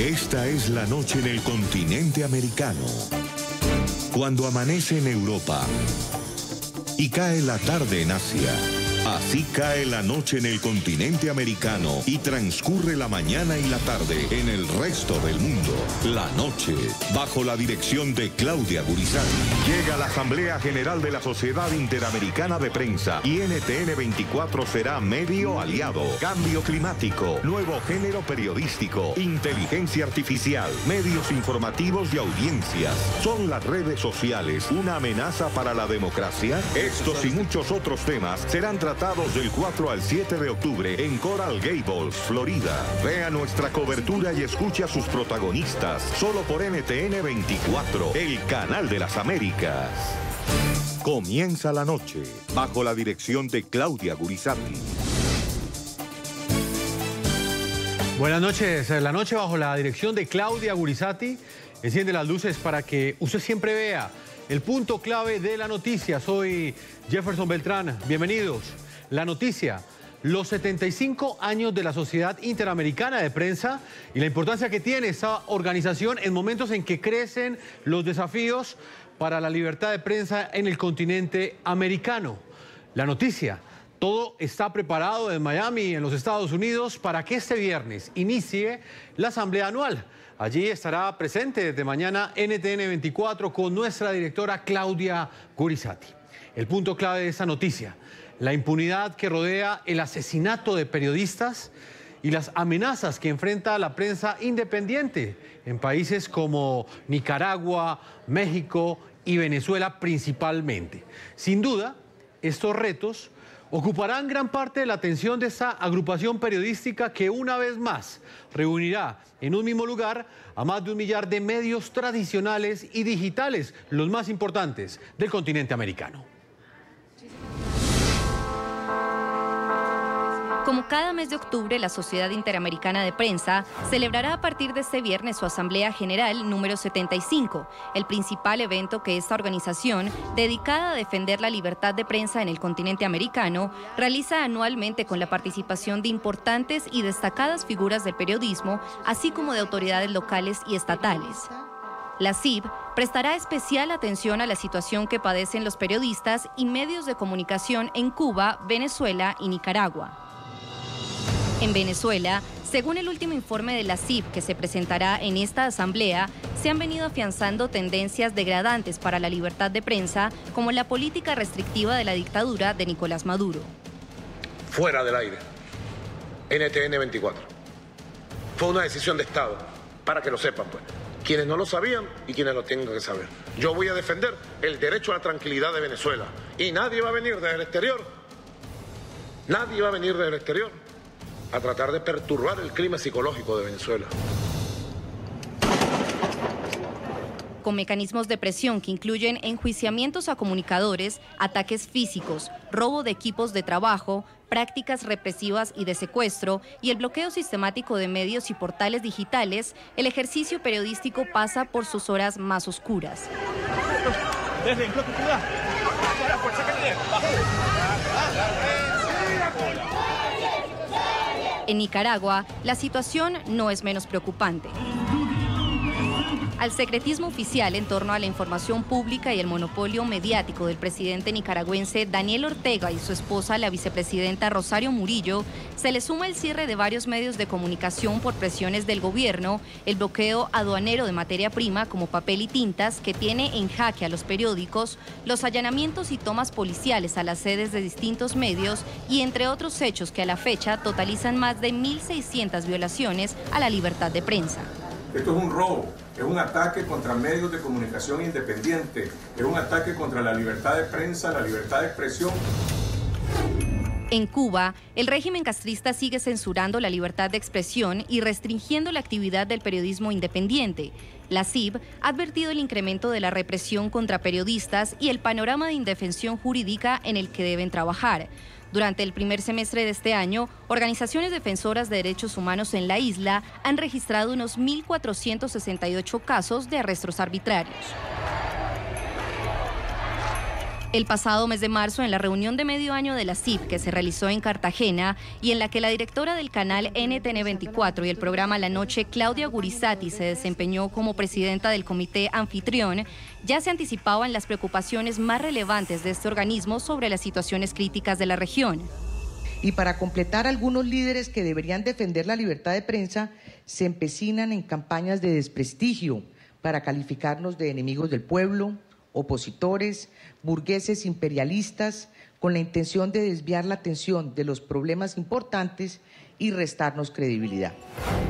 Esta es la noche en el continente americano. Cuando amanece en Europa y cae la tarde en Asia. Así cae la noche en el continente americano y transcurre la mañana y la tarde en el resto del mundo. La noche, bajo la dirección de Claudia Gurizati. Llega la Asamblea General de la Sociedad Interamericana de Prensa y NTN 24 será medio aliado. Cambio climático, nuevo género periodístico, inteligencia artificial, medios informativos y audiencias. ¿Son las redes sociales una amenaza para la democracia? Estos y muchos otros temas serán tratados del 4 al 7 de octubre en Coral Gables, Florida. Vea nuestra cobertura y escuche a sus protagonistas solo por NTN 24, el canal de las Américas. Comienza la noche bajo la dirección de Claudia Gurizati. Buenas noches. La noche bajo la dirección de Claudia Gurizati enciende las luces para que usted siempre vea el punto clave de la noticia. Soy Jefferson Beltrán. Bienvenidos. La noticia, los 75 años de la Sociedad Interamericana de Prensa y la importancia que tiene esta organización en momentos en que crecen los desafíos para la libertad de prensa en el continente americano. La noticia, todo está preparado en Miami, en los Estados Unidos, para que este viernes inicie la asamblea anual. Allí estará presente desde mañana NTN 24 con nuestra directora Claudia Gurizati. El punto clave de esta noticia, la impunidad que rodea el asesinato de periodistas y las amenazas que enfrenta la prensa independiente en países como Nicaragua, México y Venezuela principalmente. Sin duda, estos retos ocuparán gran parte de la atención de esta agrupación periodística que una vez más reunirá en un mismo lugar a más de 1 millar de medios tradicionales y digitales, los más importantes del continente americano. Como cada mes de octubre, la Sociedad Interamericana de Prensa celebrará a partir de este viernes su Asamblea General número 75, el principal evento que esta organización, dedicada a defender la libertad de prensa en el continente americano, realiza anualmente con la participación de importantes y destacadas figuras del periodismo, así como de autoridades locales y estatales. La CIB prestará especial atención a la situación que padecen los periodistas y medios de comunicación en Cuba, Venezuela y Nicaragua. En Venezuela, según el último informe de la CIB que se presentará en esta asamblea, se han venido afianzando tendencias degradantes para la libertad de prensa, como la política restrictiva de la dictadura de Nicolás Maduro. Fuera del aire, NTN 24. Fue una decisión de Estado, para que lo sepan, pues. Quienes no lo sabían y quienes lo tengan que saber. Yo voy a defender el derecho a la tranquilidad de Venezuela. Y nadie va a venir desde el exterior. Nadie va a venir desde el exterior a tratar de perturbar el clima psicológico de Venezuela. Con mecanismos de presión que incluyen enjuiciamientos a comunicadores, ataques físicos, robo de equipos de trabajo, prácticas represivas y de secuestro y el bloqueo sistemático de medios y portales digitales, el ejercicio periodístico pasa por sus horas más oscuras. En Nicaragua, la situación no es menos preocupante. Al secretismo oficial en torno a la información pública y el monopolio mediático del presidente nicaragüense Daniel Ortega y su esposa, la vicepresidenta Rosario Murillo, se le suma el cierre de varios medios de comunicación por presiones del gobierno, el bloqueo aduanero de materia prima como papel y tintas que tiene en jaque a los periódicos, los allanamientos y tomas policiales a las sedes de distintos medios y entre otros hechos que a la fecha totalizan más de 1.600 violaciones a la libertad de prensa. Esto es un robo, es un ataque contra medios de comunicación independientes, es un ataque contra la libertad de prensa, la libertad de expresión. En Cuba, el régimen castrista sigue censurando la libertad de expresión y restringiendo la actividad del periodismo independiente. La CIB ha advertido el incremento de la represión contra periodistas y el panorama de indefensión jurídica en el que deben trabajar. Durante el primer semestre de este año, organizaciones defensoras de derechos humanos en la isla han registrado unos 1.468 casos de arrestos arbitrarios. El pasado mes de marzo, en la reunión de medio año de la CIP que se realizó en Cartagena y en la que la directora del canal NTN24 y el programa La Noche, Claudia Gurizati, se desempeñó como presidenta del comité anfitrión, ya se anticipaban las preocupaciones más relevantes de este organismo sobre las situaciones críticas de la región. Y para completar, algunos líderes que deberían defender la libertad de prensa se empecinan en campañas de desprestigio para calificarnos de enemigos del pueblo, opositores, burgueses imperialistas, con la intención de desviar la atención de los problemas importantes y restarnos credibilidad.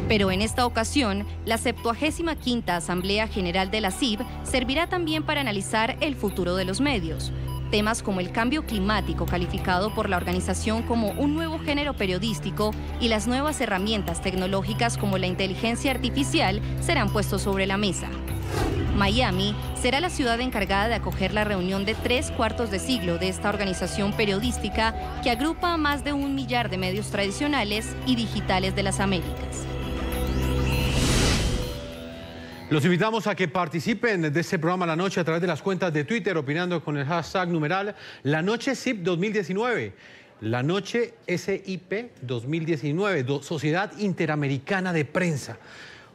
Pero en esta ocasión, la 75ª Asamblea General de la CIB servirá también para analizar el futuro de los medios. Temas como el cambio climático, calificado por la organización como un nuevo género periodístico, y las nuevas herramientas tecnológicas como la inteligencia artificial serán puestos sobre la mesa. Miami será la ciudad encargada de acoger la reunión de 3/4 de siglo de esta organización periodística que agrupa a más de 1 millar de medios tradicionales y digitales de las Américas. Los invitamos a que participen de este programa La Noche a través de las cuentas de Twitter, opinando con el hashtag numeral La Noche SIP 2019. La Noche SIP 2019, Sociedad Interamericana de Prensa.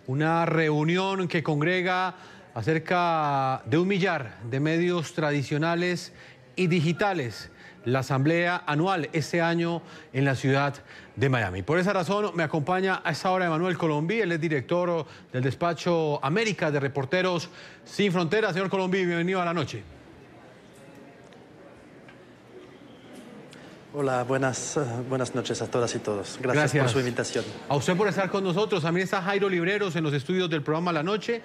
Una reunión que congrega a cerca de 1 millar de medios tradicionales y digitales. La asamblea anual este año en la ciudad de Miami. Por esa razón me acompaña a esta hora Emanuel Colombí, él es director del despacho América de Reporteros Sin Fronteras. Señor Colombí, bienvenido a La Noche. Hola, buenas noches a todas y todos. Gracias por su invitación. A usted por estar con nosotros. También está Jairo Libreros en los estudios del programa La Noche,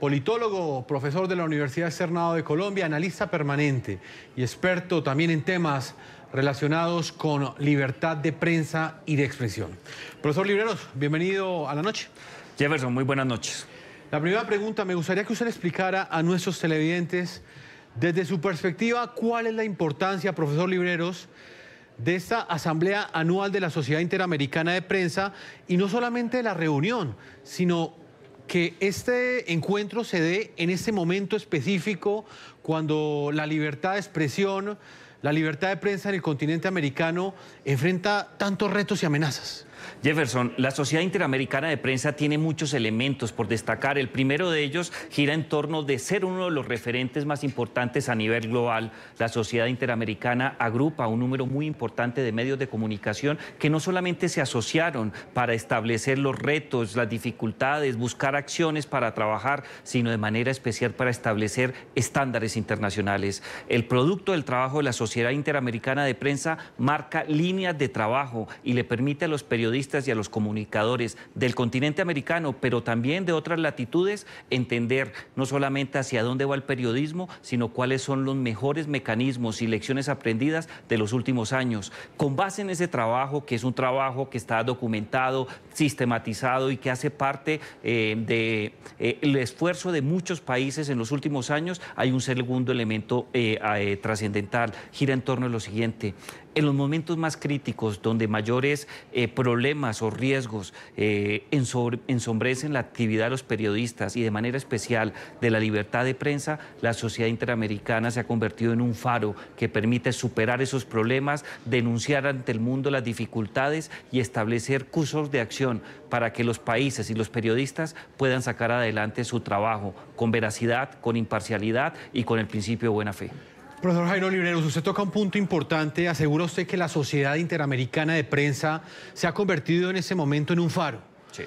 politólogo, profesor de la Universidad Externado de Colombia, analista permanente y experto también en temas relacionados con libertad de prensa y de expresión. Profesor Libreros, bienvenido a La Noche. Jefferson, muy buenas noches. La primera pregunta, me gustaría que usted le explicara a nuestros televidentes, desde su perspectiva, cuál es la importancia, profesor Libreros, de esta Asamblea Anual de la Sociedad Interamericana de Prensa, y no solamente de la reunión, sino que este encuentro se dé en este momento específico cuando la libertad de expresión, la libertad de prensa en el continente americano enfrenta tantos retos y amenazas. Jefferson, la Sociedad Interamericana de Prensa tiene muchos elementos por destacar. El primero de ellos gira en torno de ser uno de los referentes más importantes a nivel global. La Sociedad Interamericana agrupa un número muy importante de medios de comunicación que no solamente se asociaron para establecer los retos, las dificultades, buscar acciones para trabajar, sino de manera especial para establecer estándares internacionales. El producto del trabajo de la Sociedad Interamericana de Prensa marca líneas de trabajo y le permite a los periodistas y a los comunicadores del continente americano, pero también de otras latitudes, entender no solamente hacia dónde va el periodismo, sino cuáles son los mejores mecanismos y lecciones aprendidas de los últimos años. Con base en ese trabajo, que es un trabajo que está documentado, sistematizado y que hace parte del esfuerzo de muchos países en los últimos años, hay un segundo elemento trascendental. Gira en torno a lo siguiente. En los momentos más críticos, donde mayores problemas o riesgos ensombrecen la actividad de los periodistas y de manera especial de la libertad de prensa, la Sociedad Interamericana se ha convertido en un faro que permite superar esos problemas, denunciar ante el mundo las dificultades y establecer cursos de acción para que los países y los periodistas puedan sacar adelante su trabajo con veracidad, con imparcialidad y con el principio de buena fe. Profesor Jairo Libreros, usted toca un punto importante. Asegura usted que la Sociedad Interamericana de Prensa se ha convertido en ese momento en un faro. Sí.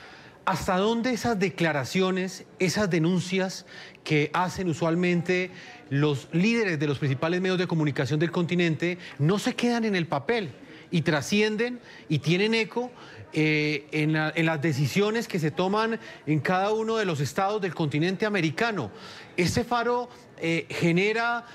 ¿Hasta dónde esas declaraciones, esas denuncias que hacen usualmente los líderes de los principales medios de comunicación del continente no se quedan en el papel y trascienden y tienen eco en las decisiones que se toman en cada uno de los estados del continente americano? ¿Ese faro genera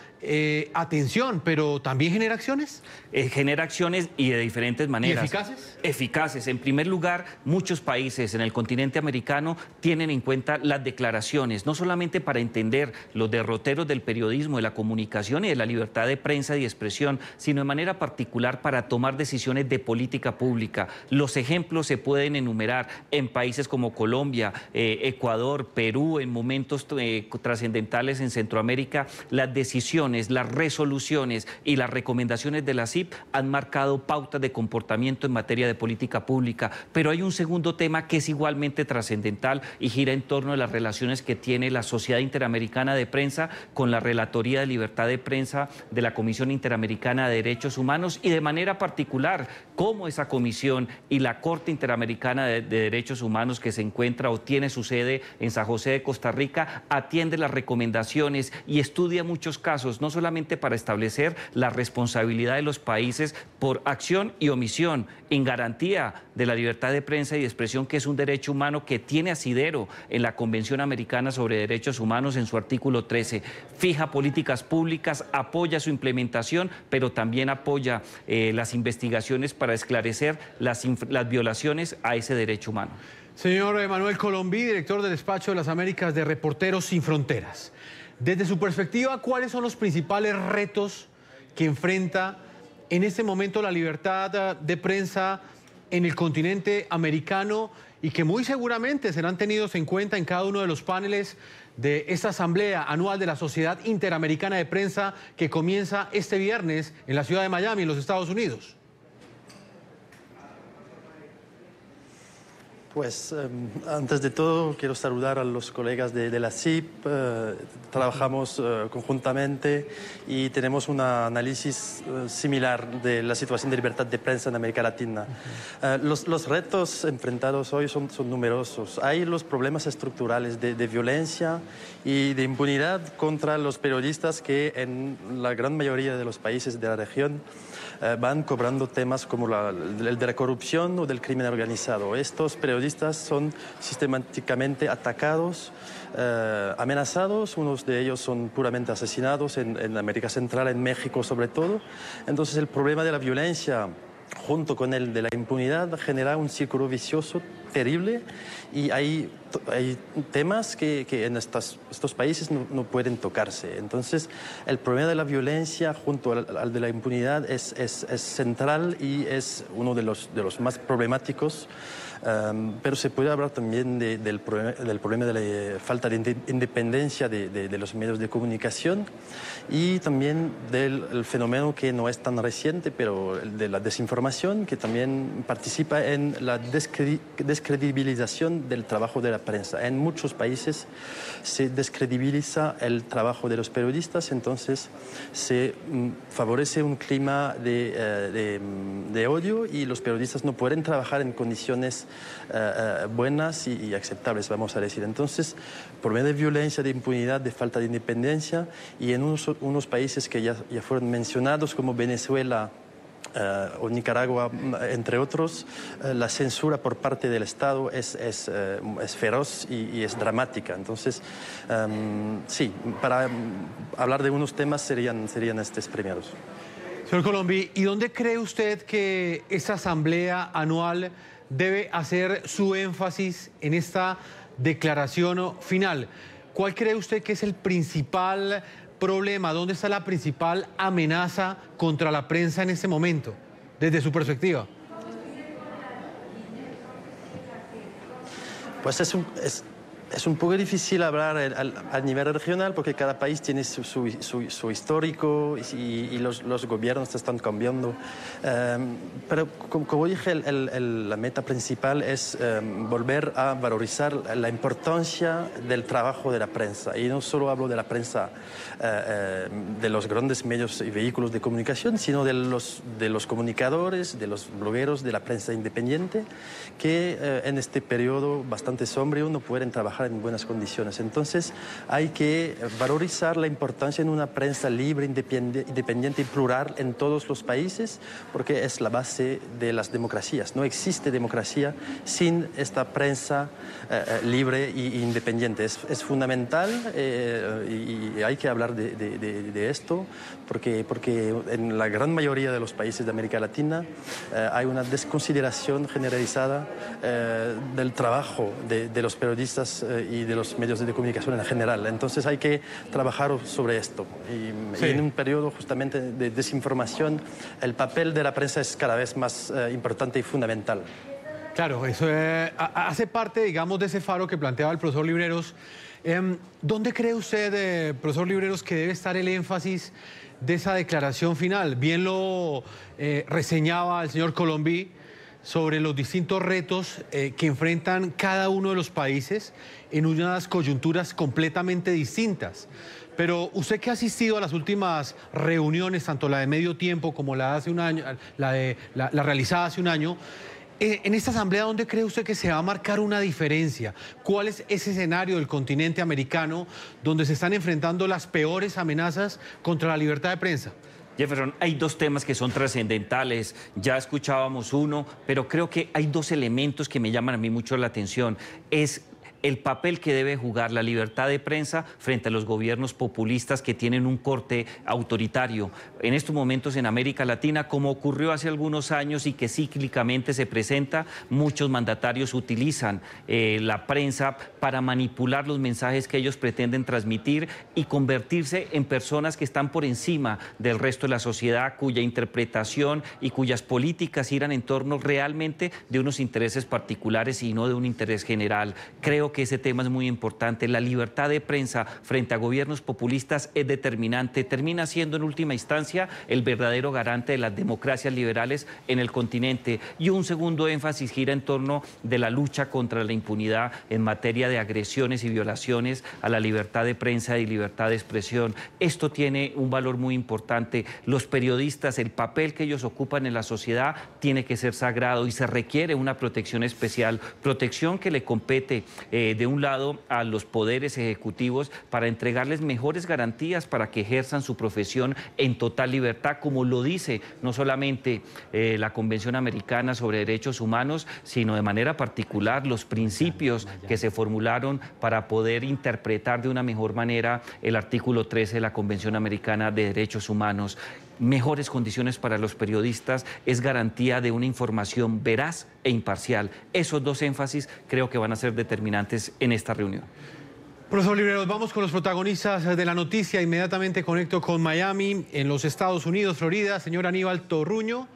atención, pero también genera acciones? Genera acciones y de diferentes maneras. ¿Y eficaces? Eficaces. En primer lugar, muchos países en el continente americano tienen en cuenta las declaraciones, no solamente para entender los derroteros del periodismo, de la comunicación y de la libertad de prensa y expresión, sino de manera particular para tomar decisiones de política pública. Los ejemplos se pueden enumerar en países como Colombia, Ecuador, Perú, en momentos trascendentales en Centroamérica. Las decisiones decisiones, las resoluciones y las recomendaciones de la CIP han marcado pautas de comportamiento en materia de política pública. Pero hay un segundo tema que es igualmente trascendental y gira en torno a las relaciones que tiene la Sociedad Interamericana de Prensa con la Relatoría de Libertad de Prensa de la Comisión Interamericana de Derechos Humanos, y de manera particular cómo esa comisión y la Corte Interamericana de Derechos Humanos, que se encuentra o tiene su sede en San José de Costa Rica, atiende las recomendaciones y estudia muchos casos, no solamente para establecer la responsabilidad de los países por acción y omisión en garantía de la libertad de prensa y de expresión, que es un derecho humano que tiene asidero en la Convención Americana sobre Derechos Humanos en su artículo 13. Fija políticas públicas, apoya su implementación, pero también apoya las investigaciones para esclarecer las violaciones a ese derecho humano. Señor Manuel Colombí, director del Despacho de las Américas de Reporteros Sin Fronteras. Desde su perspectiva, ¿cuáles son los principales retos que enfrenta en este momento la libertad de prensa en el continente americano y que muy seguramente serán tenidos en cuenta en cada uno de los paneles de esta asamblea anual de la Sociedad Interamericana de Prensa que comienza este viernes en la ciudad de Miami, en los Estados Unidos? Pues antes de todo quiero saludar a los colegas de la CIP. Trabajamos conjuntamente y tenemos un análisis similar de la situación de libertad de prensa en América Latina. Los retos enfrentados hoy son numerosos. Hay los problemas estructurales de violencia y de impunidad contra los periodistas que en la gran mayoría de los países de la región van cobrando temas como el de la corrupción o del crimen organizado. Estos periodistas son sistemáticamente atacados, amenazados, unos de ellos son puramente asesinados en América Central, en México sobre todo. Entonces el problema de la violencia junto con el de la impunidad genera un círculo vicioso terrible, y hay temas que en estos países no pueden tocarse. Entonces el problema de la violencia junto al de la impunidad es central y es uno de los más problemáticos. Pero se puede hablar también del problema de la falta de independencia de los medios de comunicación, y también del fenómeno que no es tan reciente, pero de la desinformación, que también participa en la descredibilización del trabajo de la prensa. En muchos países se descredibiliza el trabajo de los periodistas, entonces se favorece un clima de odio, y los periodistas no pueden trabajar en condiciones buenas y aceptables, vamos a decir. Entonces, por medio de violencia, de impunidad, de falta de independencia, y en unos países que ya fueron mencionados, como Venezuela o Nicaragua, entre otros, la censura por parte del Estado es feroz y es dramática. Entonces, sí, para hablar de unos temas serían estos primeros. Señor Colombí, ¿y dónde cree usted que esta asamblea anual debe hacer su énfasis en esta declaración final? ¿Cuál cree usted que es el principal problema? ¿Dónde está la principal amenaza contra la prensa en este momento, desde su perspectiva? Pues es un poco difícil hablar a nivel regional, porque cada país tiene su histórico y los gobiernos están cambiando. Pero como dije, la meta principal es volver a valorizar la importancia del trabajo de la prensa. Y no solo hablo de la prensa de los grandes medios y vehículos de comunicación, sino de los comunicadores, de los blogueros, de la prensa independiente, que en este periodo bastante sombrío no pueden trabajar en buenas condiciones. Entonces hay que valorizar la importancia en una prensa libre, independiente y plural en todos los países, porque es la base de las democracias. No existe democracia sin esta prensa libre e independiente. Es fundamental, y hay que hablar de esto, porque en la gran mayoría de los países de América Latina hay una desconsideración generalizada del trabajo de los periodistas y de los medios de comunicación en general. Entonces hay que trabajar sobre esto. Y en un periodo justamente de desinformación, el papel de la prensa es cada vez más importante y fundamental. Claro, eso hace parte, digamos, de ese faro que planteaba el profesor Libreros. ¿Dónde cree usted, profesor Libreros, que debe estar el énfasis de esa declaración final? Bien lo reseñaba el señor Colombí sobre los distintos retos que enfrentan cada uno de los países en unas coyunturas completamente distintas. Pero usted que ha asistido a las últimas reuniones, tanto la de medio tiempo como la de hace un año, la realizada hace un año, en esta asamblea, ¿dónde cree usted que se va a marcar una diferencia? ¿Cuál es ese escenario del continente americano donde se están enfrentando las peores amenazas contra la libertad de prensa? Jefferson, hay dos temas que son trascendentales. Ya escuchábamos uno, pero creo que hay dos elementos que me llaman a mí mucho la atención. Es el papel que debe jugar la libertad de prensa frente a los gobiernos populistas que tienen un corte autoritario. En estos momentos en América Latina, como ocurrió hace algunos años y que cíclicamente se presenta, muchos mandatarios utilizan la prensa para manipular los mensajes que ellos pretenden transmitir y convertirse en personas que están por encima del resto de la sociedad, cuya interpretación y cuyas políticas giran en torno realmente de unos intereses particulares y no de un interés general. Creo que ese tema es muy importante. La libertad de prensa frente a gobiernos populistas es determinante. Termina siendo en última instancia el verdadero garante de las democracias liberales en el continente. Y un segundo énfasis gira en torno de la lucha contra la impunidad en materia de agresiones y violaciones a la libertad de prensa y libertad de expresión. Esto tiene un valor muy importante. Los periodistas, el papel que ellos ocupan en la sociedad tiene que ser sagrado y se requiere una protección especial, protección que le compete de un lado a los poderes ejecutivos para entregarles mejores garantías para que ejerzan su profesión en total libertad, como lo dice no solamente la Convención Americana sobre Derechos Humanos, sino de manera particular los principios que se formularon para poder interpretar de una mejor manera el artículo 13 de la Convención Americana de Derechos Humanos. Mejores condiciones para los periodistas es garantía de una información veraz e imparcial. Esos dos énfasis creo que van a ser determinantes en esta reunión. Profesor Libreros, vamos con los protagonistas de la noticia. Inmediatamente conecto con Miami, en los Estados Unidos, Florida. Señor Aníbal Torruño,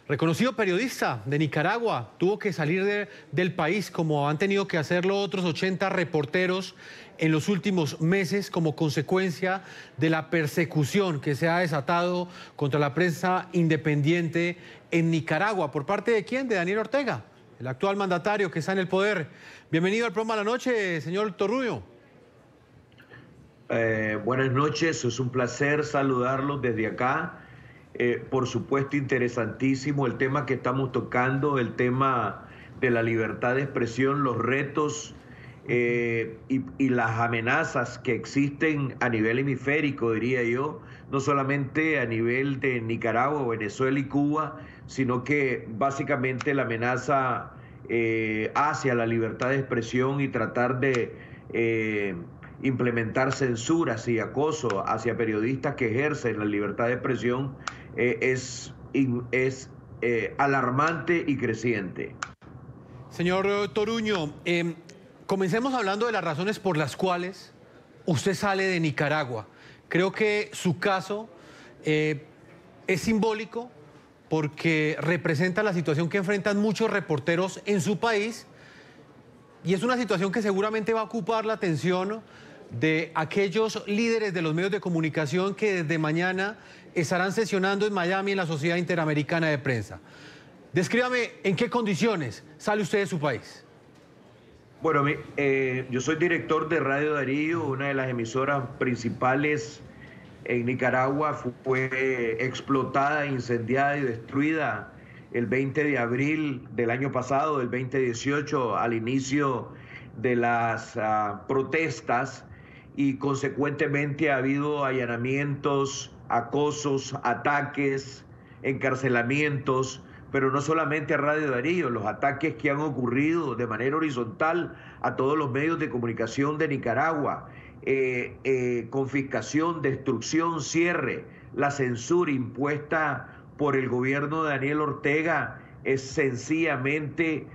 reconocido periodista de Nicaragua, tuvo que salir del país como han tenido que hacerlo otros 80 reporteros en los últimos meses como consecuencia de la persecución que se ha desatado contra la prensa independiente en Nicaragua. ¿Por parte de quién? De Daniel Ortega, el actual mandatario que está en el poder. Bienvenido al programa de la noche, señor Torruño. Buenas noches, es un placer saludarlos desde acá. Por supuesto, interesantísimo el tema que estamos tocando, el tema de la libertad de expresión, los retos y las amenazas que existen a nivel hemisférico, diría yo, no solamente a nivel de Nicaragua, Venezuela y Cuba, sino que básicamente la amenaza hacia la libertad de expresión y tratar de implementar censuras y acoso hacia periodistas que ejercen la libertad de expresión es alarmante y creciente. Señor Torruño, comencemos hablando de las razones por las cuales usted sale de Nicaragua. Creo que su caso es simbólico porque representa la situación que enfrentan muchos reporteros en su país y es una situación que seguramente va a ocupar la atención de aquellos líderes de los medios de comunicación que desde mañana estarán sesionando en Miami en la Sociedad Interamericana de Prensa. Descríbame en qué condiciones sale usted de su país. Bueno, yo soy director de Radio Darío, una de las emisoras principales en Nicaragua. Fue explotada, incendiada y destruida el 20 de abril del año pasado, del 2018, al inicio de las protestas, y consecuentemente ha habido allanamientos, acosos, ataques, encarcelamientos, pero no solamente a Radio Darío, los ataques que han ocurrido de manera horizontal a todos los medios de comunicación de Nicaragua, confiscación, destrucción, cierre, la censura impuesta por el gobierno de Daniel Ortega es sencillamente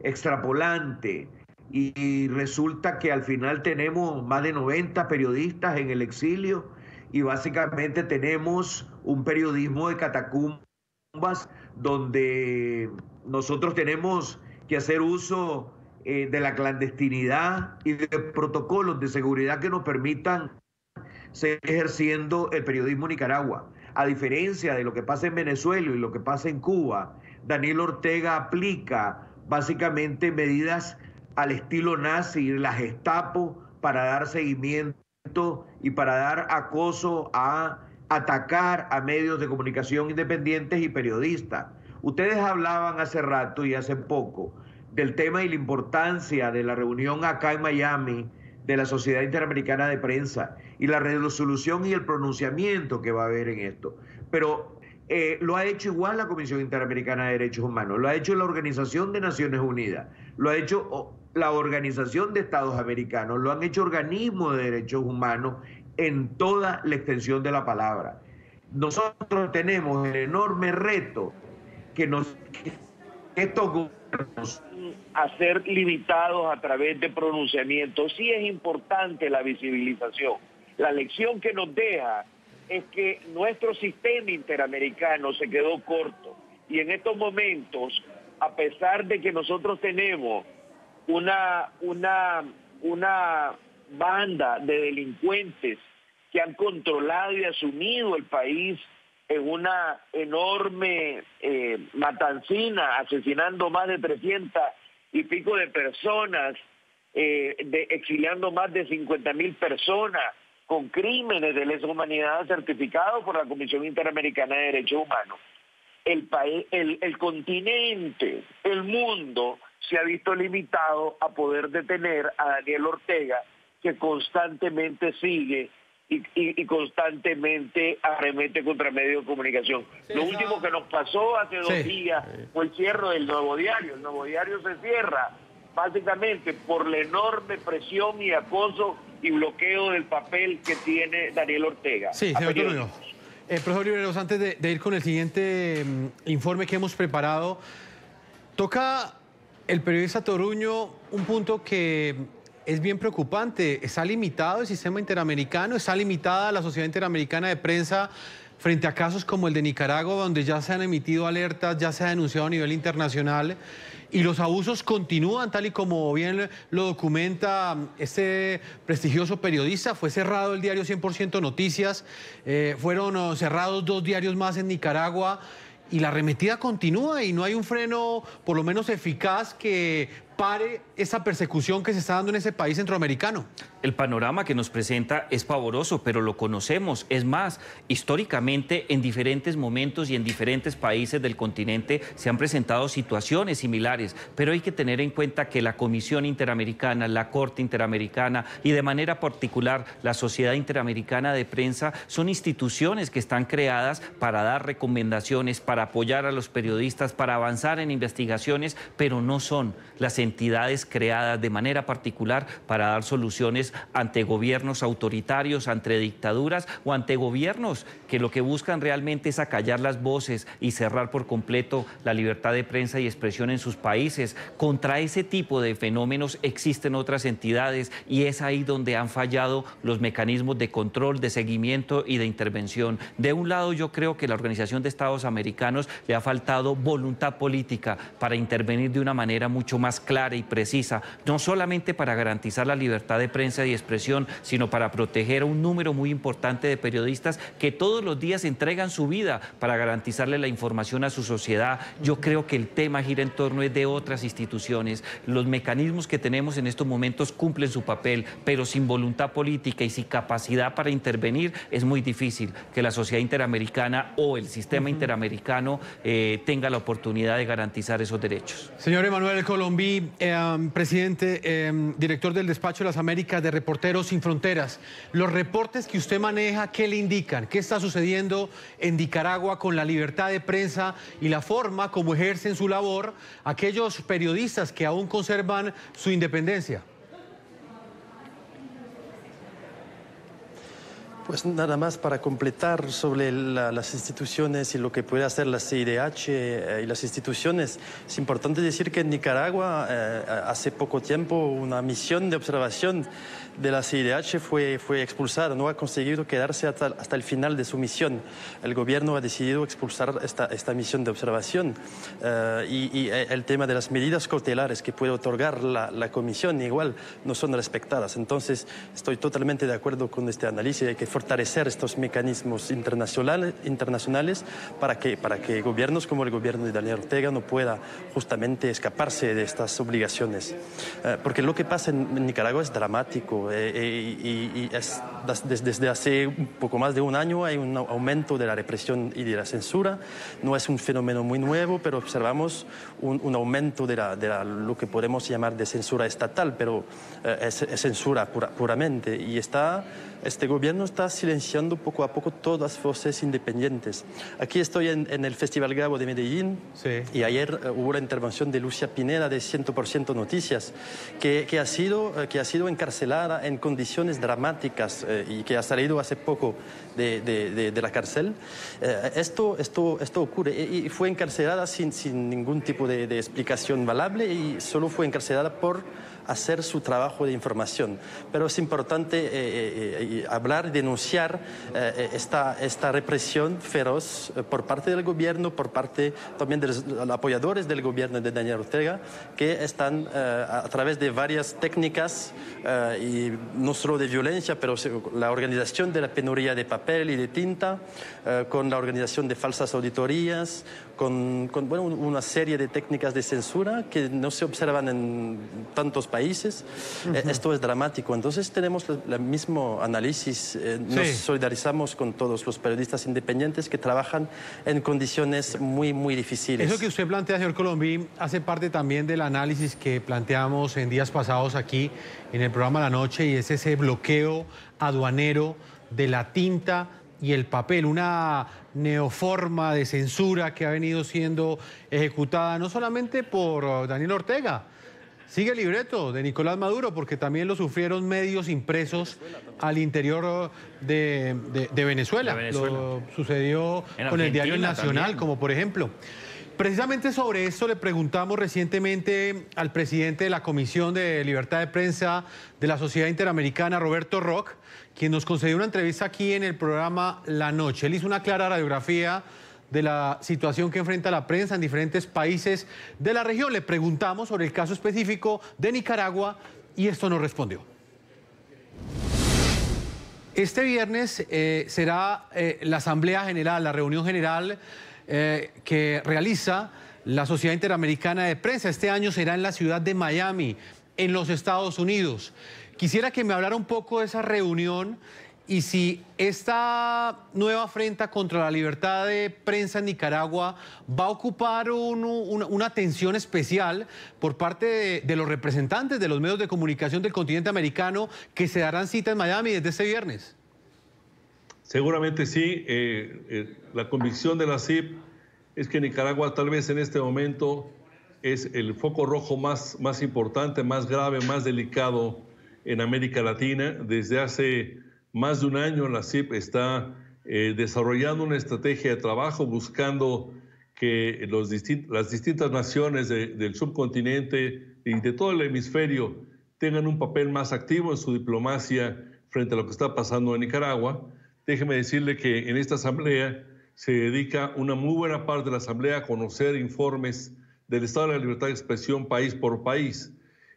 extrapolante. Y resulta que al final tenemos más de 90 periodistas en el exilio y básicamente tenemos un periodismo de catacumbas donde nosotros tenemos que hacer uso de la clandestinidad y de protocolos de seguridad que nos permitan seguir ejerciendo el periodismo en Nicaragua. A diferencia de lo que pasa en Venezuela y lo que pasa en Cuba, Daniel Ortega aplica básicamente medidas al estilo nazi, la Gestapo, para dar seguimiento y para dar acoso a atacar a medios de comunicación independientes y periodistas. Ustedes hablaban hace rato y hace poco del tema y la importancia de la reunión acá en Miami de la Sociedad Interamericana de Prensa y la resolución y el pronunciamiento que va a haber en esto. Pero lo ha hecho igual la Comisión Interamericana de Derechos Humanos, lo ha hecho la Organización de Naciones Unidas, lo ha hecho la Organización de Estados Americanos, lo han hecho organismos de derechos humanos en toda la extensión de la palabra. Nosotros tenemos el enorme reto que estos gobiernos a ser limitados a través de pronunciamientos. Sí es importante la visibilización. La lección que nos deja es que nuestro sistema interamericano se quedó corto y en estos momentos, a pesar de que nosotros tenemos una banda de delincuentes que han controlado y asumido el país en una enorme matancina, asesinando más de 300 y pico de personas, exiliando más de 50.000 personas, con crímenes de lesa humanidad certificados por la Comisión Interamericana de Derechos Humanos. El continente, el mundo, se ha visto limitado a poder detener a Daniel Ortega, que constantemente sigue y constantemente arremete contra medios de comunicación. Sí, lo último que nos pasó hace 2 días fue el cierre del Nuevo Diario. El Nuevo Diario se cierra básicamente por la enorme presión y acoso y bloqueo del papel que tiene Daniel Ortega. Sí, señor Toruño. Profesor Riveros, antes de ir con el siguiente informe que hemos preparado, toca el periodista Toruño un punto que es bien preocupante. Está limitado el sistema interamericano, está limitada la Sociedad Interamericana de Prensa frente a casos como el de Nicaragua, donde ya se han emitido alertas, ya se ha denunciado a nivel internacional y los abusos continúan, tal y como bien lo documenta este prestigioso periodista. Fue cerrado el diario 100% Noticias, fueron cerrados 2 diarios más en Nicaragua y la arremetida continúa y no hay un freno, por lo menos eficaz, que pare esa persecución que se está dando en ese país centroamericano. El panorama que nos presenta es pavoroso, pero lo conocemos. Es más, históricamente en diferentes momentos y en diferentes países del continente se han presentado situaciones similares, pero hay que tener en cuenta que la Comisión Interamericana, la Corte Interamericana y de manera particular la Sociedad Interamericana de Prensa son instituciones que están creadas para dar recomendaciones, para apoyar a los periodistas, para avanzar en investigaciones, pero no son las entidades creadas de manera particular para dar soluciones ante gobiernos autoritarios, ante dictaduras o ante gobiernos que lo que buscan realmente es acallar las voces y cerrar por completo la libertad de prensa y expresión en sus países. Contra ese tipo de fenómenos existen otras entidades y es ahí donde han fallado los mecanismos de control, de seguimiento y de intervención. De un lado, yo creo que la Organización de Estados Americanos le ha faltado voluntad política para intervenir de una manera mucho más clara y precisa, no solamente para garantizar la libertad de prensa y expresión, sino para proteger a un número muy importante de periodistas que todos los días entregan su vida para garantizarle la información a su sociedad. Yo creo que el tema gira en torno de otras instituciones. Los mecanismos que tenemos en estos momentos cumplen su papel, pero sin voluntad política y sin capacidad para intervenir es muy difícil que la sociedad interamericana o el sistema interamericano tenga la oportunidad de garantizar esos derechos. Señor Emanuel Colombí, presidente, director del Despacho de las Américas de Reporteros Sin Fronteras, los reportes que usted maneja, ¿qué le indican? ¿Qué está sucediendo en Nicaragua con la libertad de prensa y la forma como ejercen su labor aquellos periodistas que aún conservan su independencia? Pues nada más para completar sobre las instituciones y lo que puede hacer la CIDH y las instituciones. Es importante decir que en Nicaragua hace poco tiempo una misión de observación de la CIDH fue expulsada, no ha conseguido quedarse hasta el final de su misión. El gobierno ha decidido expulsar esta misión de observación y el tema de las medidas cautelares que puede otorgar la comisión igual no son respetadas. Entonces estoy totalmente de acuerdo con este análisis. Hay que fortalecer estos mecanismos internacionales para que gobiernos como el gobierno de Daniel Ortega no pueda justamente escaparse de estas obligaciones. Porque lo que pasa en Nicaragua es dramático y desde hace un poco más de un año hay un aumento de la represión y de la censura. No es un fenómeno muy nuevo, pero observamos un aumento de lo que podemos llamar de censura estatal, pero es censura puramente. Y este gobierno está silenciando poco a poco todas las voces independientes. Aquí estoy en el Festival Gabo de Medellín, sí, y ayer hubo la intervención de Lucia Pineda de 100% Noticias, que ha sido encarcelada en condiciones dramáticas y que ha salido hace poco de la cárcel. Esto ocurre y fue encarcelada sin ningún tipo de explicación valable y solo fue encarcelada por hacer su trabajo de información. Pero es importante hablar, denunciar esta represión feroz por parte del gobierno, por parte también de los apoyadores del gobierno de Daniel Ortega, que están a través de varias técnicas, y no solo de violencia, pero la organización de la penuria de papel y de tinta, con la organización de falsas auditorías, con una serie de técnicas de censura que no se observan en tantos países. Esto es dramático. Entonces tenemos el mismo análisis. Nos solidarizamos con todos los periodistas independientes que trabajan en condiciones muy, muy difíciles. Eso que usted plantea, señor Colombí, hace parte también del análisis que planteamos en días pasados aquí en el programa La Noche, y es ese bloqueo aduanero de la tinta y el papel, una neoforma de censura que ha venido siendo ejecutada no solamente por Daniel Ortega. Sigue el libreto de Nicolás Maduro, porque también lo sufrieron medios impresos al interior de Venezuela. Lo sucedió con el Diario Nacional, también, como por ejemplo. Precisamente sobre esto le preguntamos recientemente al presidente de la Comisión de Libertad de Prensa de la Sociedad Interamericana, Roberto Roch, quien nos concedió una entrevista aquí en el programa La Noche. Él hizo una clara radiografía de la situación que enfrenta la prensa en diferentes países de la región. Le preguntamos sobre el caso específico de Nicaragua y esto nos respondió. Este viernes será la Asamblea General, la reunión general que realiza la Sociedad Interamericana de Prensa. Este año será en la ciudad de Miami, en los Estados Unidos. Quisiera que me hablara un poco de esa reunión y si esta nueva afrenta contra la libertad de prensa en Nicaragua va a ocupar una atención especial por parte de los representantes de los medios de comunicación del continente americano que se darán cita en Miami desde este viernes. Seguramente sí. La convicción de la CIP es que Nicaragua tal vez en este momento es el foco rojo más importante, más grave, más delicado en América Latina. Desde hace más de un año la CIP está desarrollando una estrategia de trabajo buscando que las distintas naciones del subcontinente y de todo el hemisferio tengan un papel más activo en su diplomacia frente a lo que está pasando en Nicaragua. Déjeme decirle que en esta asamblea se dedica una muy buena parte de la asamblea a conocer informes del estado de la libertad de expresión país por país.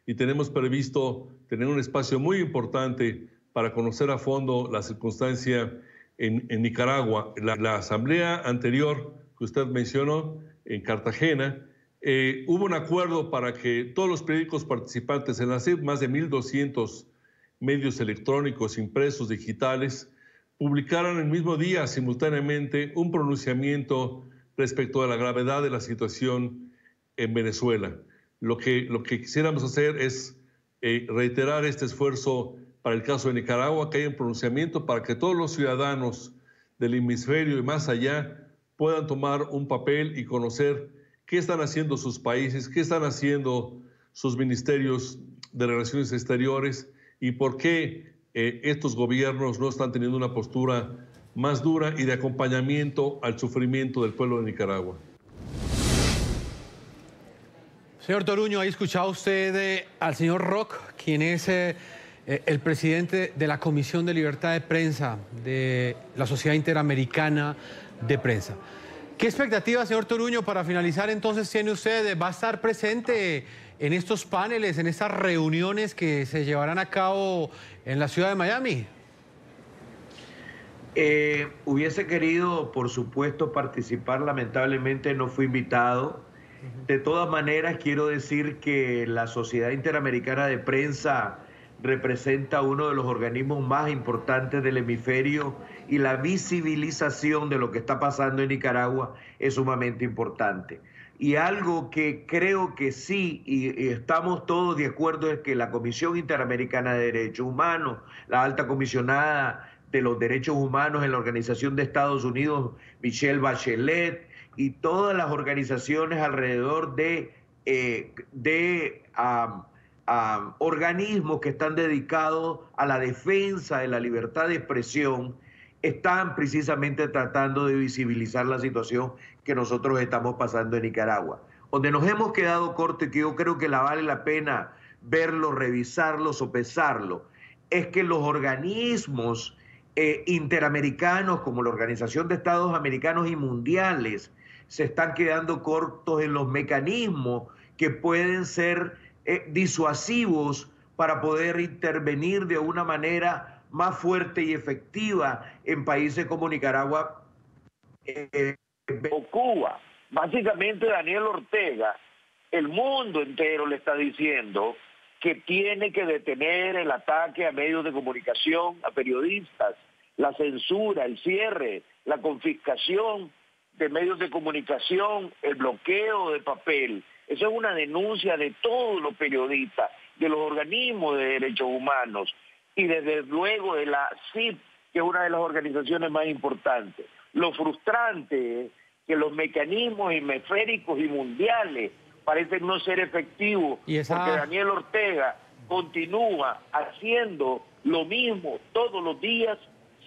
Y tenemos previsto tener un espacio muy importante para conocer a fondo la circunstancia en Nicaragua. La asamblea anterior que usted mencionó en Cartagena, hubo un acuerdo para que todos los periódicos participantes en la CIP, más de 1.200 medios electrónicos, impresos, digitales, publicaran el mismo día simultáneamente un pronunciamiento respecto a la gravedad de la situación en Venezuela. Lo que quisiéramos hacer es reiterar este esfuerzo para el caso de Nicaragua, que haya un pronunciamiento para que todos los ciudadanos del hemisferio y más allá puedan tomar un papel y conocer qué están haciendo sus países, qué están haciendo sus ministerios de Relaciones Exteriores y por qué estos gobiernos no están teniendo una postura más dura y de acompañamiento al sufrimiento del pueblo de Nicaragua. Señor Toruño, ahí escuchaba usted al señor Rock, quien es el presidente de la Comisión de Libertad de Prensa de la Sociedad Interamericana de Prensa. ¿Qué expectativas, señor Toruño, para finalizar entonces tiene usted? ¿Va a estar presente en estos paneles, en estas reuniones que se llevarán a cabo en la ciudad de Miami? Hubiese querido, por supuesto, participar, lamentablemente no fui invitado. De todas maneras, quiero decir que la Sociedad Interamericana de Prensa representa uno de los organismos más importantes del hemisferio y la visibilización de lo que está pasando en Nicaragua es sumamente importante. Y algo que creo que sí, y estamos todos de acuerdo, es que la Comisión Interamericana de Derechos Humanos, la alta comisionada de los derechos humanos en la Organización de Estados Unidos, Michelle Bachelet, y todas las organizaciones alrededor de organismos que están dedicados a la defensa de la libertad de expresión, están precisamente tratando de visibilizar la situación que nosotros estamos pasando en Nicaragua. Donde nos hemos quedado cortos y que yo creo que vale la pena verlo, revisarlo, sopesarlo, es que los organismos interamericanos como la Organización de Estados Americanos y mundiales se están quedando cortos en los mecanismos que pueden ser disuasivos para poder intervenir de una manera más fuerte y efectiva en países como Nicaragua o Cuba. Básicamente Daniel Ortega, el mundo entero le está diciendo que tiene que detener el ataque a medios de comunicación, a periodistas, la censura, el cierre, la confiscación de medios de comunicación, el bloqueo de papel. Eso es una denuncia de todos los periodistas, de los organismos de derechos humanos y desde luego de la CIP, que es una de las organizaciones más importantes. Lo frustrante es que los mecanismos hemisféricos y mundiales parecen no ser efectivos porque Daniel Ortega continúa haciendo lo mismo todos los días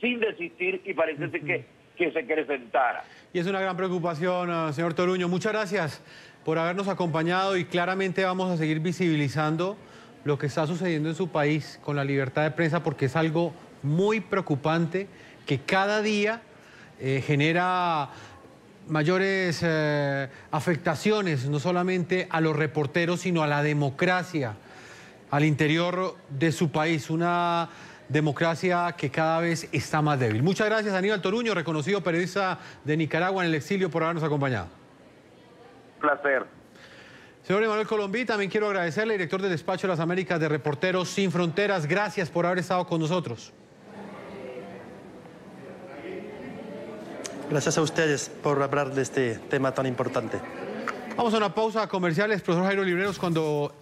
sin desistir y parece que se quiere sentar. Y es una gran preocupación, señor Toruño. Muchas gracias por habernos acompañado y claramente vamos a seguir visibilizando lo que está sucediendo en su país con la libertad de prensa porque es algo muy preocupante que cada día genera mayores afectaciones, no solamente a los reporteros, sino a la democracia al interior de su país, una democracia que cada vez está más débil. Muchas gracias, Aníbal Toruño, reconocido periodista de Nicaragua en el exilio, por habernos acompañado. Un placer. Señor Emanuel Colombí, también quiero agradecerle, director del Despacho de las Américas de Reporteros Sin Fronteras. Gracias por haber estado con nosotros. Gracias a ustedes por hablar de este tema tan importante. Vamos a una pausa comercial, profesor Jairo Libreros. Cuando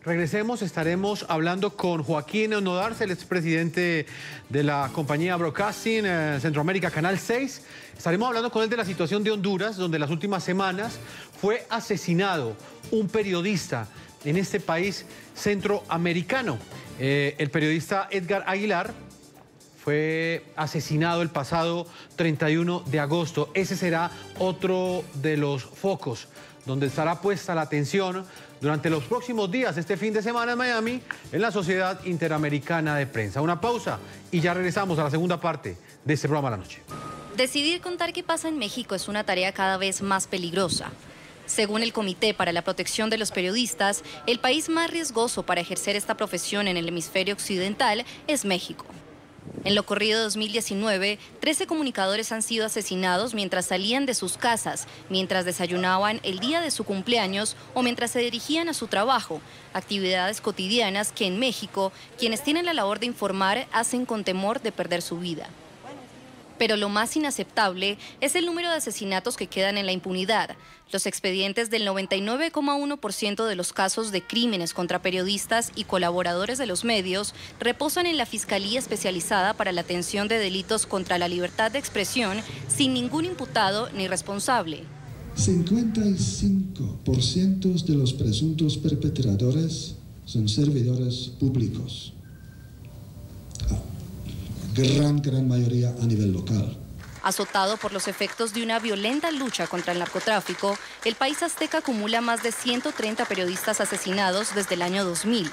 regresemos estaremos hablando con Joaquín Nodarse, el expresidente de la compañía Broadcasting Centroamérica, Canal 6. Estaremos hablando con él de la situación de Honduras, donde en las últimas semanas fue asesinado un periodista en este país centroamericano. El periodista Edgar Aguilar fue asesinado el pasado 31 de agosto. Ese será otro de los focos donde estará puesta la atención durante los próximos días, este fin de semana en Miami, en la Sociedad Interamericana de Prensa. Una pausa y ya regresamos a la segunda parte de este programa de la noche. Decidir contar qué pasa en México es una tarea cada vez más peligrosa. Según el Comité para la Protección de los Periodistas, el país más riesgoso para ejercer esta profesión en el hemisferio occidental es México. En lo corrido de 2019, 13 comunicadores han sido asesinados mientras salían de sus casas, mientras desayunaban el día de su cumpleaños o mientras se dirigían a su trabajo, actividades cotidianas que en México, quienes tienen la labor de informar, hacen con temor de perder su vida. Pero lo más inaceptable es el número de asesinatos que quedan en la impunidad. Los expedientes del 99,1% de los casos de crímenes contra periodistas y colaboradores de los medios reposan en la Fiscalía Especializada para la Atención de Delitos contra la Libertad de Expresión sin ningún imputado ni responsable. 55% de los presuntos perpetradores son servidores públicos. gran mayoría a nivel local. Azotado por los efectos de una violenta lucha contra el narcotráfico, el país azteca acumula más de 130 periodistas asesinados desde el año 2000.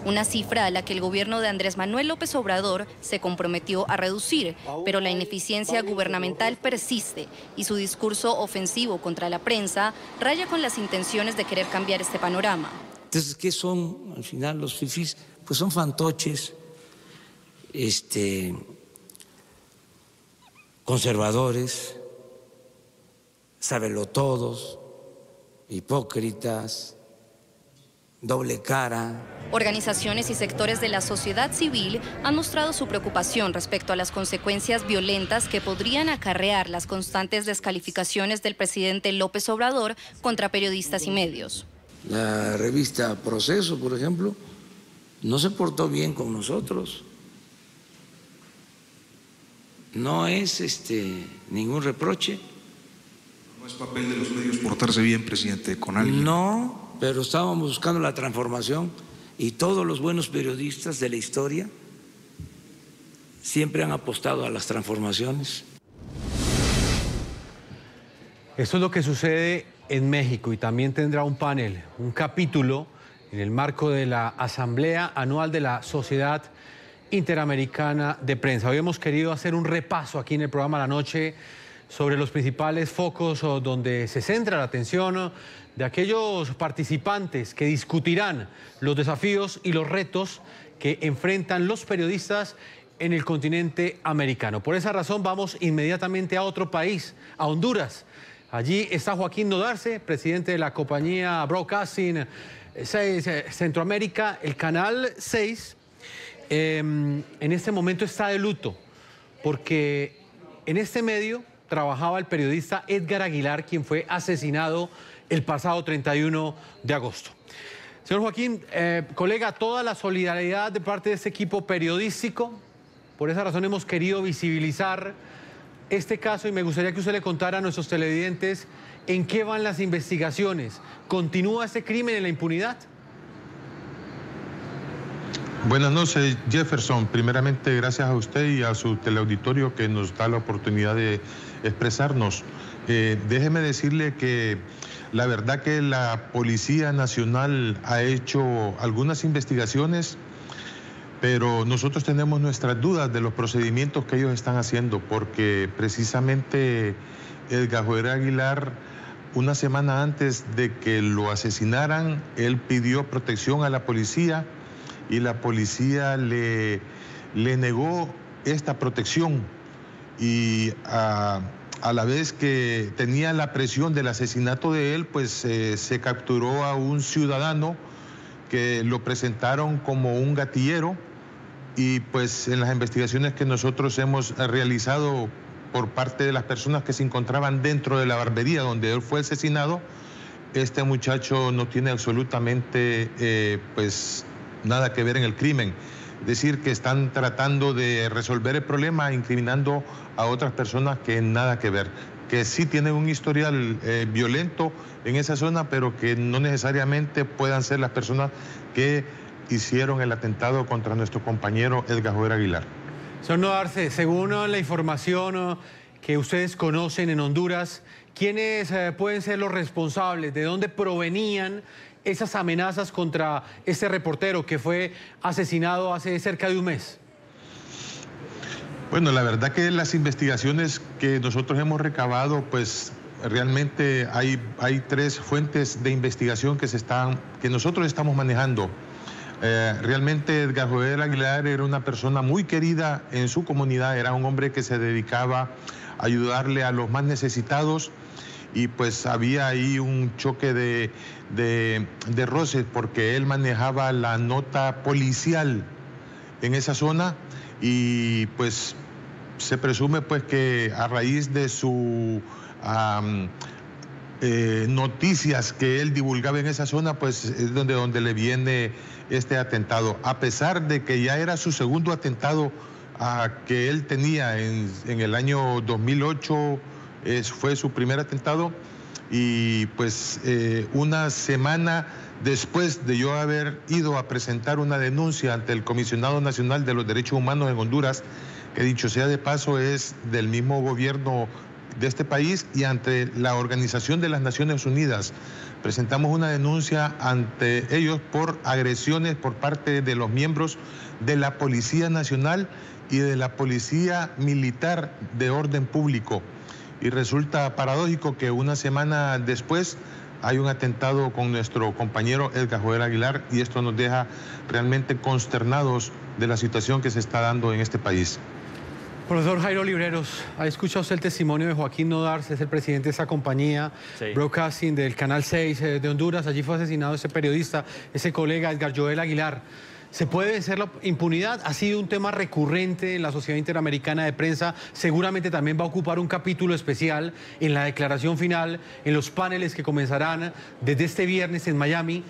Una cifra a la que el gobierno de Andrés Manuel López Obrador se comprometió a reducir, pero la ineficiencia gubernamental persiste y su discurso ofensivo contra la prensa raya con las intenciones de querer cambiar este panorama. Entonces, ¿qué son al final los fifís? Pues son fantoches, conservadores, sabelotodos, hipócritas, doble cara. Organizaciones y sectores de la sociedad civil han mostrado su preocupación respecto a las consecuencias violentas que podrían acarrear las constantes descalificaciones del presidente López Obrador contra periodistas y medios. La revista Proceso, por ejemplo, no se portó bien con nosotros. No es ningún reproche. No es papel de los medios portarse bien, presidente, con alguien. No, pero estábamos buscando la transformación y todos los buenos periodistas de la historia siempre han apostado a las transformaciones. Esto es lo que sucede en México y también tendrá un panel, un capítulo en el marco de la Asamblea Anual de la Sociedad Interamericana de Prensa. Hoy hemos querido hacer un repaso aquí en el programa La Noche sobre los principales focos donde se centra la atención de aquellos participantes que discutirán los desafíos y los retos que enfrentan los periodistas en el continente americano. Por esa razón vamos inmediatamente a otro país, a Honduras. Allí está Joaquín Nodarce, presidente de la compañía Broadcasting Centroamérica, el Canal 6. En este momento está de luto porque en este medio trabajaba el periodista Edgar Aguilar, quien fue asesinado el pasado 31 de agosto. Señor Joaquín, colega, toda la solidaridad de parte de este equipo periodístico. Por esa razón hemos querido visibilizar este caso y me gustaría que usted le contara a nuestros televidentes en qué van las investigaciones. ¿Continúa este crimen en la impunidad? Buenas noches, Jefferson. Primeramente, gracias a usted y a su teleauditorio que nos da la oportunidad de expresarnos. Déjeme decirle que la verdad que la Policía Nacional ha hecho algunas investigaciones, pero nosotros tenemos nuestras dudas de los procedimientos que ellos están haciendo, porque precisamente Edgar Joel Aguilar, una semana antes de que lo asesinaran, él pidió protección a la policía y la policía le negó esta protección y a la vez que tenía la presión del asesinato de él, pues se capturó a un ciudadano que lo presentaron como un gatillero y pues en las investigaciones que nosotros hemos realizado por parte de las personas que se encontraban dentro de la barbería donde él fue asesinado, este muchacho no tiene absolutamente pues nada que ver en el crimen. Es decir, que están tratando de resolver el problema incriminando a otras personas que nada que ver, que sí tienen un historial violento en esa zona, pero que no necesariamente puedan ser las personas que hicieron el atentado contra nuestro compañero Edgar Joel Aguilar. Señor Nodarce, según la información que ustedes conocen en Honduras, ¿quiénes pueden ser los responsables? ¿De dónde provenían esas amenazas contra este reportero que fue asesinado hace cerca de un mes? Bueno, la verdad que las investigaciones que nosotros hemos recabado, pues realmente hay tres fuentes de investigación que nosotros estamos manejando. Realmente Edgar Joel Aguilar era una persona muy querida en su comunidad, era un hombre que se dedicaba a ayudarle a los más necesitados y pues había ahí un choque de roces porque él manejaba la nota policial en esa zona y pues se presume pues que a raíz de su noticias que él divulgaba en esa zona, pues es donde le viene este atentado, a pesar de que ya era su segundo atentado que él tenía en el año 2008, fue su primer atentado y pues una semana después de yo haber ido a presentar una denuncia ante el Comisionado Nacional de los Derechos Humanos en Honduras, que dicho sea de paso es del mismo gobierno de este país y ante la Organización de las Naciones Unidas. Presentamos una denuncia ante ellos por agresiones por parte de los miembros de la Policía Nacional y de la Policía Militar de Orden Público. Y resulta paradójico que una semana después hay un atentado con nuestro compañero Edgar Joel Aguilar y esto nos deja realmente consternados de la situación que se está dando en este país. Profesor Jairo Libreros, ¿ha escuchado usted el testimonio de Joaquín Nodars? Es el presidente de esa compañía, Broadcasting del Canal 6 de Honduras. Allí fue asesinado ese periodista, ese colega Edgar Joel Aguilar. ¿Se puede vencer la impunidad? Ha sido un tema recurrente en la Sociedad Interamericana de Prensa. Seguramente también va a ocupar un capítulo especial en la declaración final, en los paneles que comenzarán desde este viernes en Miami.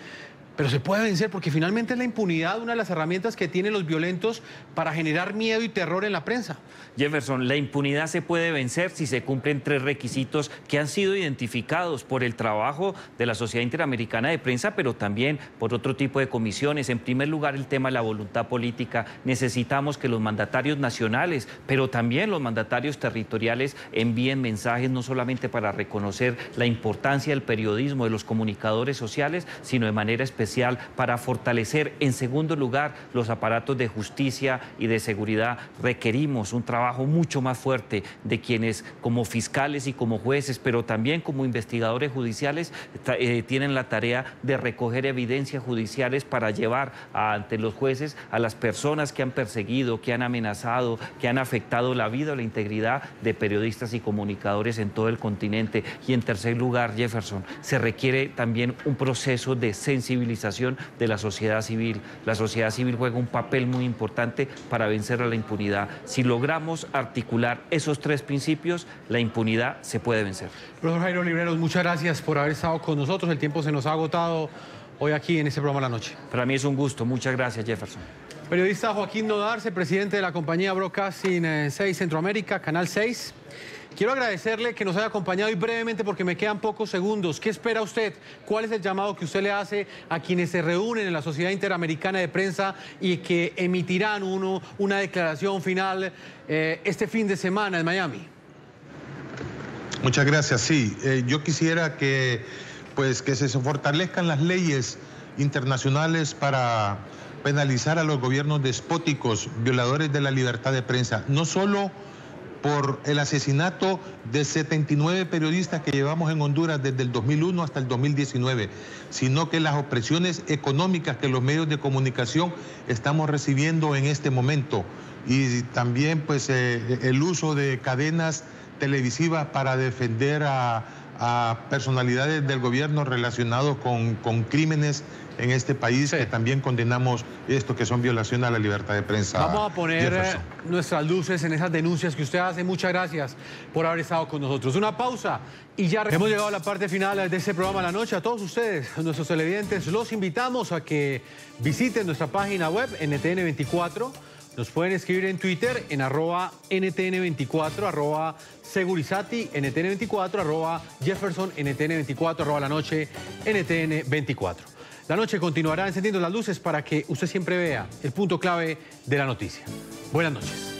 Pero se puede vencer porque finalmente es la impunidad una de las herramientas que tienen los violentos para generar miedo y terror en la prensa. Jefferson, la impunidad se puede vencer si se cumplen 3 requisitos que han sido identificados por el trabajo de la Sociedad Interamericana de Prensa, pero también por otro tipo de comisiones. En primer lugar, el tema de la voluntad política. Necesitamos que los mandatarios nacionales, pero también los mandatarios territoriales envíen mensajes no solamente para reconocer la importancia del periodismo, de los comunicadores sociales, sino de manera especial para fortalecer, en segundo lugar, los aparatos de justicia y de seguridad. Requerimos un trabajo mucho más fuerte de quienes como fiscales y como jueces, pero también como investigadores judiciales, tienen la tarea de recoger evidencias judiciales para llevar ante los jueces a las personas que han perseguido, que han amenazado, que han afectado la vida o la integridad de periodistas y comunicadores en todo el continente. Y en tercer lugar, Jefferson, se requiere también un proceso de sensibilización de la sociedad civil. La sociedad civil juega un papel muy importante para vencer a la impunidad. Si logramos articular esos 3 principios, la impunidad se puede vencer. Profesor Jairo Libreros, muchas gracias por haber estado con nosotros. El tiempo se nos ha agotado hoy aquí en este programa La Noche. Para mí es un gusto. Muchas gracias, Jefferson. Periodista Joaquín Nodars, presidente de la compañía Broadcasting 6 Centroamérica, Canal 6. Quiero agradecerle que nos haya acompañado y brevemente porque me quedan pocos segundos. ¿Qué espera usted? ¿Cuál es el llamado que usted le hace a quienes se reúnen en la Sociedad Interamericana de Prensa y que emitirán una declaración final este fin de semana en Miami? Muchas gracias. Sí, yo quisiera que se fortalezcan las leyes internacionales para penalizar a los gobiernos despóticos, violadores de la libertad de prensa, no solo por el asesinato de 79 periodistas que llevamos en Honduras desde el 2001 hasta el 2019, sino que las opresiones económicas que los medios de comunicación estamos recibiendo en este momento y también el uso de cadenas televisivas para defender a personalidades del gobierno relacionados con crímenes en este país, que también condenamos esto que son violaciones a la libertad de prensa. Vamos a poner nuestras luces en esas denuncias que usted hace. Muchas gracias por haber estado con nosotros. Una pausa y ya hemos llegado a la parte final de este programa La Noche. A todos ustedes, nuestros televidentes, los invitamos a que visiten nuestra página web NTN24. Nos pueden escribir en Twitter en @NTN24, @Segurizati, NTN24, @Jefferson, NTN24, @La Noche, NTN24. La Noche continuará encendiendo las luces para que usted siempre vea el punto clave de la noticia. Buenas noches.